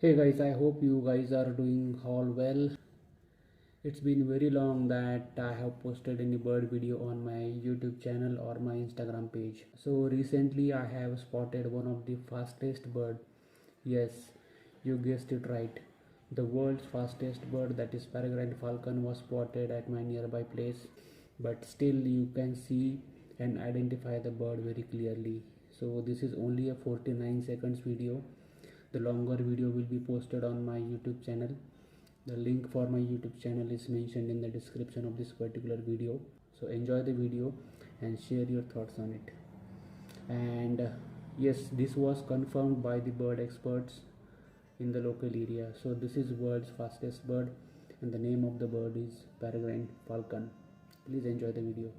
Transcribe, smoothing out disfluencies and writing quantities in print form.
Hey guys, I hope you guys are doing all well. It's been very long that I have posted any bird video on my YouTube channel or my Instagram page. So recently I have spotted one of the fastest bird. Yes, you guessed it right. The world's fastest bird, that is peregrine falcon, was spotted at my nearby place. But still you can see and identify the bird very clearly. So this is only a 49 seconds video. The longer video will be posted on my YouTube channel. The link for my YouTube channel is mentioned in the description of this particular video. So enjoy the video and share your thoughts on it. And yes, this was confirmed by the bird experts in the local area. So this is world's fastest bird and the name of the bird is peregrine falcon. Please enjoy the video.